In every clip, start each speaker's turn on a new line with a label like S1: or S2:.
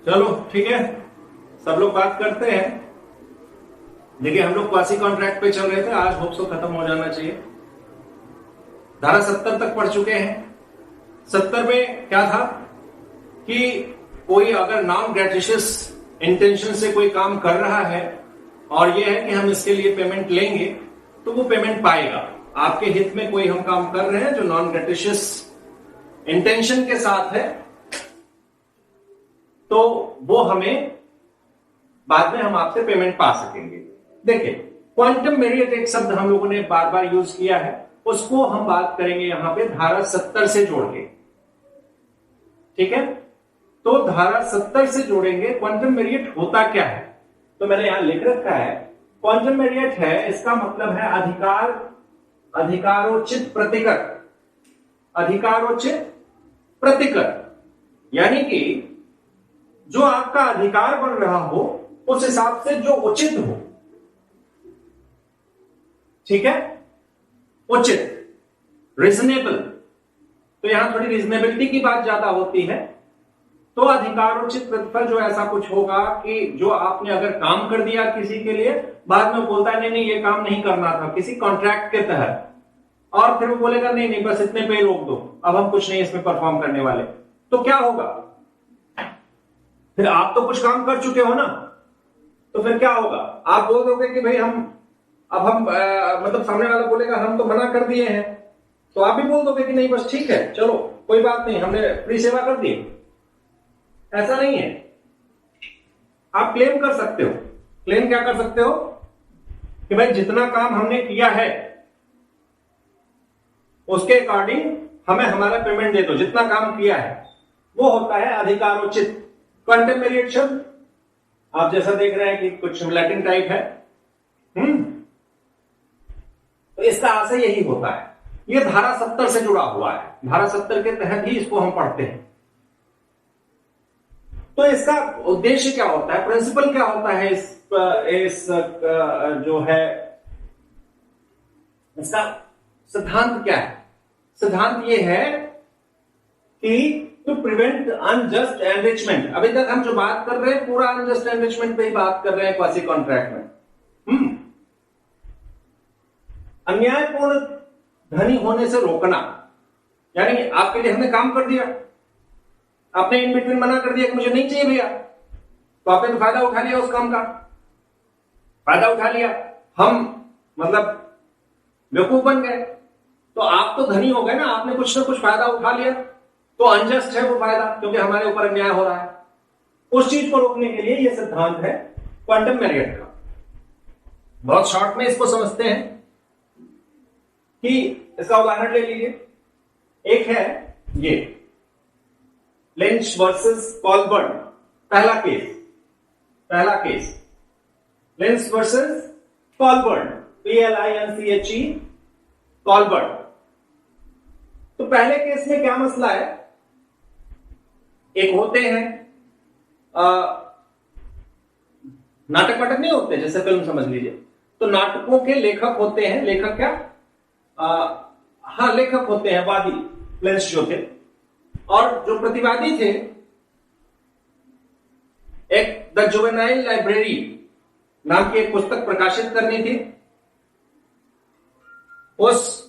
S1: चलो ठीक है, सब लोग बात करते हैं। देखिए हम लोग क्वासी कॉन्ट्रैक्ट पे चल रहे थे, आज होप सो खत्म हो जाना चाहिए। धारा 70 तक पढ़ चुके हैं। 70 में क्या था कि कोई अगर नॉन ग्रेटिशियस इंटेंशन से कोई काम कर रहा है और ये है कि हम इसके लिए पेमेंट लेंगे, तो वो पेमेंट पाएगा। आपके हित में कोई हम काम कर रहे हैं जो नॉन ग्रेटिशियस इंटेंशन के साथ है, तो वो हमें बाद में हम आपसे पेमेंट पा सकेंगे। देखिए क्वांटम मेरिट एक शब्द हम लोगों ने बार बार यूज किया है, उसको हम बात करेंगे यहां पे धारा 70 से जोड़ के। ठीक है, तो धारा 70 से जोड़ेंगे। क्वांटम मेरिट होता क्या है, तो मैंने यहां लिख रखा है क्वांटम मेरिट है, इसका मतलब है अधिकारोचित प्रतिकर। अधिकारोचित प्रतिकर यानी कि जो आपका अधिकार बन रहा हो उस हिसाब से जो उचित हो। ठीक है, उचित, रीजनेबल। तो यहां थोड़ी रीजनेबिलिटी की बात ज्यादा होती है। तो अधिकारोचित प्रतिफल जो ऐसा कुछ होगा कि जो आपने अगर काम कर दिया किसी के लिए, बाद में बोलता है नहीं नहीं ये काम नहीं करना था किसी कॉन्ट्रैक्ट के तहत, और फिर वो बोलेगा नहीं नहीं बस इतने पे रोक दो, अब हम कुछ नहीं इसमें परफॉर्म करने वाले, तो क्या होगा? फिर आप तो कुछ काम कर चुके हो ना, तो फिर क्या होगा? आप बोल दोगे कि भाई अब हम मतलब सामने वाला बोलेगा हम तो मना कर दिए हैं, तो आप भी बोल दोगे कि नहीं बस ठीक है चलो कोई बात नहीं, हमने फ्री सेवा कर दी। ऐसा नहीं है, आप क्लेम कर सकते हो। क्लेम क्या कर सकते हो कि भाई जितना काम हमने किया है उसके अकॉर्डिंग हमें हमारा पेमेंट दे दो, जितना काम किया है। वो होता है अधिकारोचित। क्वांटम मेरिट शब्द आप जैसा देख रहे हैं कि कुछ लैटिन टाइप है। तो इसका आशय यही होता है। ये धारा 70 से जुड़ा हुआ है, धारा 70 के तहत ही इसको हम पढ़ते हैं। तो इसका उद्देश्य क्या होता है, प्रिंसिपल क्या होता है, इस जो है इसका सिद्धांत क्या है? सिद्धांत ये है कि टू प्रिवेंट अनजस्ट एनरिचमेंट। अभी तक हम जो बात कर रहे हैं पूरा अनजस्ट एनरिचमेंट पे ही बात कर रहे हैं क्वासी कॉन्ट्रैक्ट में। अन्यायपूर्ण धनी होने से रोकना, यानी आपके लिए हमने काम कर दिया, आपने इन बिटवीन मना कर दिया कि मुझे नहीं चाहिए भैया, तो आपने तो फायदा उठा लिया उस काम का, फायदा उठा लिया, हम मतलब बेवकूफ बन गए। तो आप तो धनी हो गए ना, आपने कुछ ना कुछ फायदा उठा लिया, तो अनजस्ट है वो फायदा क्योंकि हमारे ऊपर अन्याय हो रहा है। उस चीज को रोकने के लिए यह सिद्धांत है क्वांटम मेरिट का। बहुत शॉर्ट में इसको समझते हैं कि इसका उदाहरण ले लीजिए। एक है ये लिंच वर्सेस कॉलबर्न। पहला case Lynch versus Colburn, PLINCHE, Colburn. तो पहले केस में क्या मसला है, एक होते हैं नाटक वाटक नहीं होते, जैसे फिल्म समझ लीजिए, तो नाटकों के लेखक होते हैं। लेखक क्या लेखक होते हैं वादी, प्लेंस जो थे, और जो प्रतिवादी थे, एक द जुवेनाइल लाइब्रेरी नाम की एक पुस्तक प्रकाशित करनी थी। उस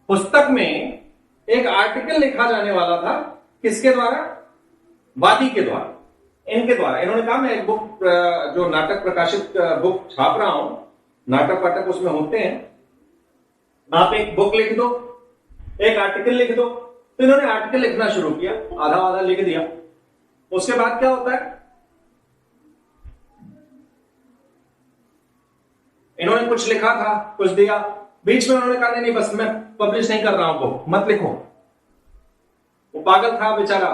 S1: पुस्तक में एक आर्टिकल लिखा जाने वाला था, किसके द्वारा? वादी के द्वारा, इनके द्वारा। इन्होंने कहा मैं एक बुक, जो नाटक प्रकाशित बुक छाप रहा हूं, नाटक वाटक उसमें होते हैं, आप एक बुक लिख दो, एक आर्टिकल लिख दो। तो इन्होंने आर्टिकल लिखना शुरू किया, आधा आधा लिख दिया। उसके बाद क्या होता है, इन्होंने कुछ लिखा था, कुछ दिया, बीच में उन्होंने कहा नहीं बस मैं पब्लिश नहीं कर रहा हूं, बुक मत लिखो। वो पागल था बेचारा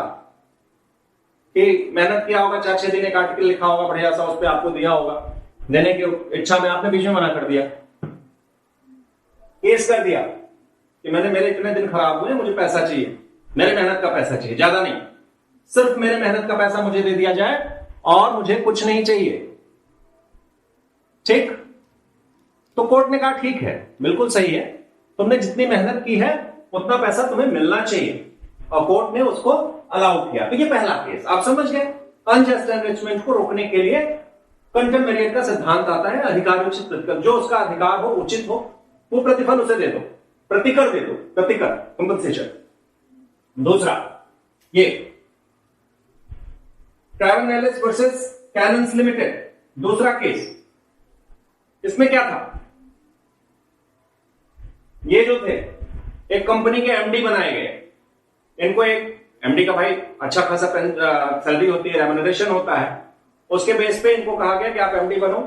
S1: कि मेहनत किया होगा, 4-6 दिन एक आर्टिकल लिखा होगा बढ़िया सा, उस पर आपको दिया होगा, देने की इच्छा में आपने बीच में मना कर दिया, केस कर दिया कि मेरे इतने दिन खराब हुए, मुझे पैसा चाहिए, मेरे मेहनत का पैसा चाहिए, ज्यादा नहीं, सिर्फ मेरे मेहनत का पैसा मुझे दे दिया जाए और मुझे कुछ नहीं चाहिए। ठीक? तो कोर्ट ने कहा ठीक है, बिल्कुल सही है, तुमने जितनी मेहनत की है उतना पैसा तुम्हें मिलना चाहिए, और कोर्ट ने उसको अलाउ किया। तो ये पहला केस आप समझ गए। अनजस्ट एनरिचमेंट को रोकने के लिए कंटेम्प्ट मेरिट का सिद्धांत आता है। अधिकारोचित प्रतिफल, जो उसका अधिकार हो, उचित हो, वो प्रतिफल उसे दे दो, प्रतिकर दे दो, प्रतिकर कंपनसेशन। दूसरा ये travel Ellis versus Cannons limited, दूसरा केस। इसमें क्या था, ये जो थे एक कंपनी के एमडी बनाए गए, इनको एक एमडी का भाई अच्छा खासा सैलरी होती है, रेम्यूनरेशन होता है, उसके बेस पे इनको कहा गया कि आप एमडी बनो,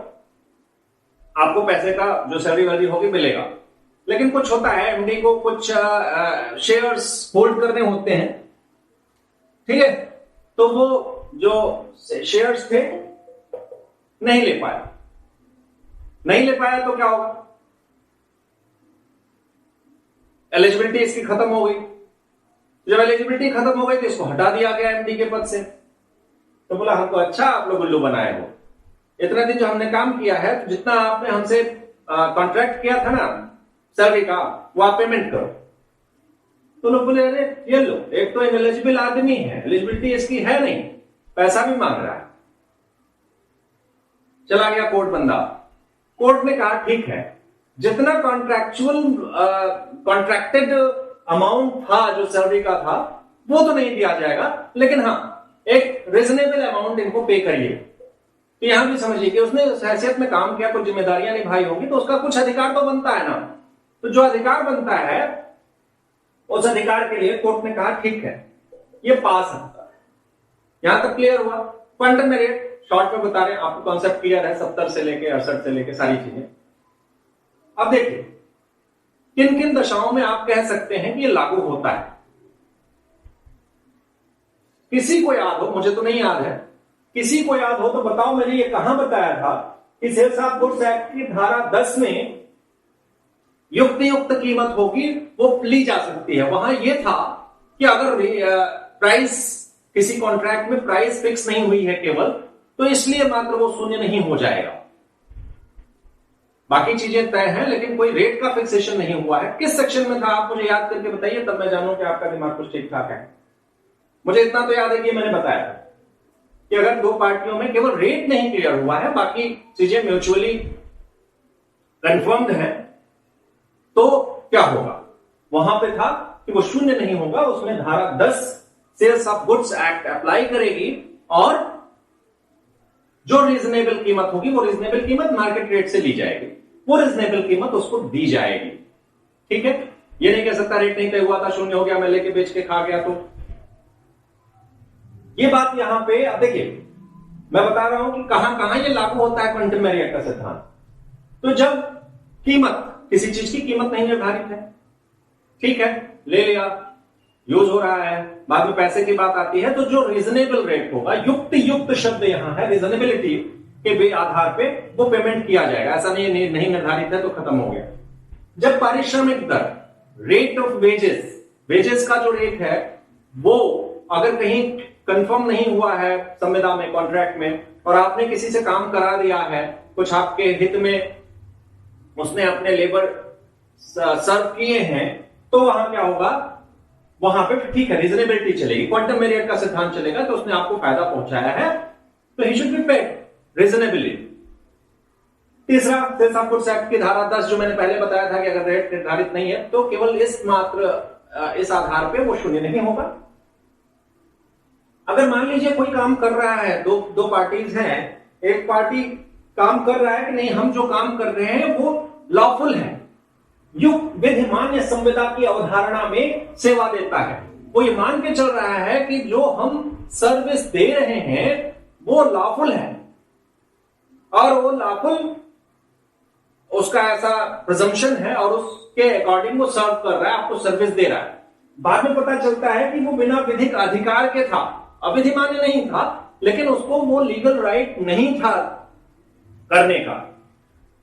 S1: आपको पैसे का जो सैलरी वैलरी होगी मिलेगा। लेकिन कुछ होता है, एमडी को कुछ शेयर्स होल्ड करने होते हैं, ठीक है, तो वो जो शेयर्स थे नहीं ले पाया। नहीं ले पाया तो क्या होगा, एलिजिबिलिटी इसकी खत्म हो गई। जब एलिजिबिलिटी खत्म हो गई तो इसको हटा दिया गया एमडी के पद से। तो बोला हमको अच्छा आप लोग उल्लू बनाए हो, इतना दिन जो हमने काम किया है, तो जितना आपने हमसे कॉन्ट्रैक्ट किया था ना सैलरी का, वो आप पेमेंट करो। तो लोग बोले अरे ये लो, एक तो इनएलिजिबल आदमी है, एलिजिबिलिटी इसकी है नहीं, पैसा भी मांग रहा है। चला गया कोर्ट बंदा, कोर्ट ने कहा ठीक है, जितना कॉन्ट्रैक्टेड अमाउंट था जो सैलरी का था वो तो नहीं दिया जाएगा, लेकिन हाँ एक रिजनेबल अमाउंट इनको पे करिए। तो यहां भी समझिए कि उसने उस हैसियत में काम किया, कुछ जिम्मेदारियां निभाई होगी, तो उसका कुछ अधिकार तो बनता है ना। तो जो अधिकार बनता है उस अधिकार के लिए कोर्ट ने कहा ठीक है ये पा सकता है। यहां तक क्लियर हुआ। क्वांटम मेरिट शॉर्ट में बता रहे हैं आपको, कॉन्सेप्ट क्लियर है, 70 से लेके 68 से लेके सारी चीजें। अब देखिए किन किन दशाओं में आप कह सकते हैं कि ये लागू होता है। किसी को याद हो, मुझे तो नहीं याद है, किसी को याद हो तो बताओ, मैंने ये कहां बताया था कि सेल्स ऑफ गुड्स एक्ट की धारा 10 में युक्त कीमत होगी वो ली जा सकती है। वहां यह था कि अगर प्राइस, किसी कॉन्ट्रैक्ट में प्राइस फिक्स नहीं हुई है केवल, तो इसलिए मात्र वो शून्य नहीं हो जाएगा। बाकी चीजें तय हैं, लेकिन कोई रेट का फिक्सेशन नहीं हुआ है। किस सेक्शन में था आप मुझे याद करके बताइए, तब मैं जानूं कि आपका दिमाग कुछ ठीक ठाक है। मुझे इतना तो याद है कि मैंने बताया कि अगर दो पार्टियों में केवल रेट नहीं क्लियर हुआ है, बाकी चीजें म्यूचुअली कंफर्म्ड है, तो क्या होगा। वहां पे था कि वो शून्य नहीं होगा, उसमें धारा 10 sales of goods act apply करेगी और जो रीजनेबल कीमत होगी, वो रीजनेबल कीमत मार्केट रेट से ली जाएगी, वो रीजनेबल कीमत उसको दी जाएगी। ठीक है, ये नहीं कह सकता रेट नहीं तय हुआ था, शून्य हो गया, मैं लेके बेच के खा गया। तो ये बात यहां पे अब देखिए, मैं बता रहा हूं कि कहां कहां ये लागू होता है क्वांटम मेरिट का सिद्धांत। तो जब कीमत, किसी चीज की कीमत नहीं निर्धारित है, ठीक है, ले लिया, यूज हो रहा है, बाद में पैसे की बात आती है, तो जो रीजनेबल रेट होगा, युक्त शब्द यहां है, रीजनेबिलिटी के आधार पे वो पेमेंट किया जाएगा। ऐसा नहीं निर्धारित है तो खत्म हो गया। जब पारिश्रमिक दर, रेट ऑफ वेजेस का जो रेट है, वो अगर कहीं कंफर्म नहीं हुआ है संविदा में, कॉन्ट्रैक्ट में, और आपने किसी से काम करा दिया है, कुछ आपके हित में उसने अपने लेबर सर्व किए हैं, तो वहां क्या होगा, वहां पे ठीक है रीजनेबिलिटी चलेगी, क्वांटम मेरिट का सिद्धांत चलेगा, तो उसने आपको फायदा पहुंचाया है, तो he should be paid reasonably. तीसरा, सेल्स ऑफ गुड्स एक्ट की धारा 10 जो मैंने पहले बताया था कि अगर रेट निर्धारित नहीं है तो केवल इस आधार पे वो शून्य नहीं होगा। अगर मान लीजिए कोई काम कर रहा है, दो पार्टीज हैं, एक पार्टी काम कर रहा है कि नहीं, हम जो काम कर रहे हैं वो लॉफुल है, युक्त विधिमान्य संविदा की अवधारणा में सेवा देता है, वो ये मान के चल रहा है कि जो हम सर्विस दे रहे हैं वो लॉफुल है, और वो लॉफुल उसका ऐसा प्रिजम्पशन है, और उसके अकॉर्डिंग वो सर्व कर रहा है, आपको सर्विस दे रहा है। बाद में पता चलता है कि वो बिना विधिक अधिकार के था, अविधिमान्य नहीं था, लेकिन उसको वो लीगल राइट नहीं था करने का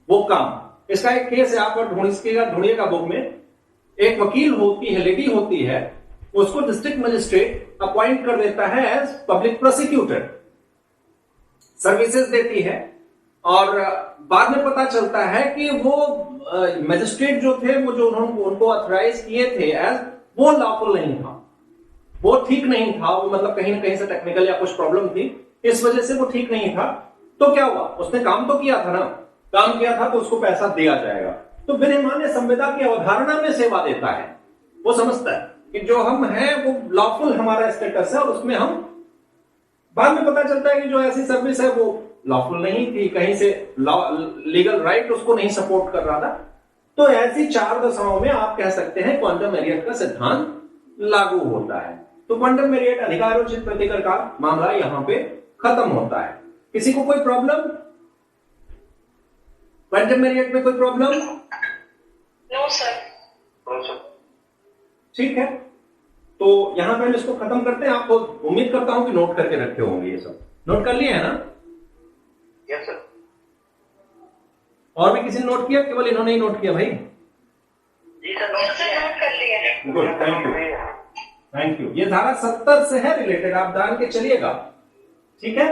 S1: वो काम। इसका एक केस है, आप ढूंढिएगा बुक में। एक वकील होती है, लेडी होती है, उसको डिस्ट्रिक्ट मजिस्ट्रेट अपॉइंट कर देता है एज पब्लिक प्रोसिक्यूटर, सर्विसेज देती है, और बाद में पता चलता है कि वो मजिस्ट्रेट जो थे, वो जो उनको ऑथराइज किए थे एज, वो लॉफुल नहीं था, वो ठीक नहीं था, वो मतलब कहीं ना कहीं से टेक्निकल या कुछ प्रॉब्लम थी, इस वजह से वो ठीक नहीं था, तो क्या हुआ, उसने काम तो किया था ना, काम किया था तो उसको पैसा दिया जाएगा। तो विनिर्माण्य संविदा की अवधारणा में सेवा देता है, वो समझता है कि जो हम हैं वो लॉफुल हमारा स्टेटस है, और उसमें हम बाद में पता चलता है कि जो ऐसी सर्विस है वो लॉफुल नहीं थी, कहीं से लीगल राइट उसको नहीं सपोर्ट कर रहा था। तो ऐसी 4 दशाओं में आप कह सकते हैं क्वांटम मेरियट का सिद्धांत लागू होता है। तो क्वांटम मेरियट अधिकारोचित प्रतिकर का मामला यहां पे खत्म होता है। किसी को कोई प्रॉब्लम क्वांटम मेरियट में, कोई प्रॉब्लम?
S2: No sir.
S1: ठीक है, तो यहां पे हम इसको खत्म करते हैं। आपको उम्मीद करता हूं कि नोट करके रखे होंगे, ये सब नोट कर लिए है ना?
S2: Yes sir.
S1: और भी किसी ने नोट किया, केवल इन्होंने ही नोट किया भाई?
S2: जी सर, नोट कर लिया।
S1: Good, thank you, thank you. ये धारा 70 से है रिलेटेड, आप जान के चलिएगा, ठीक है।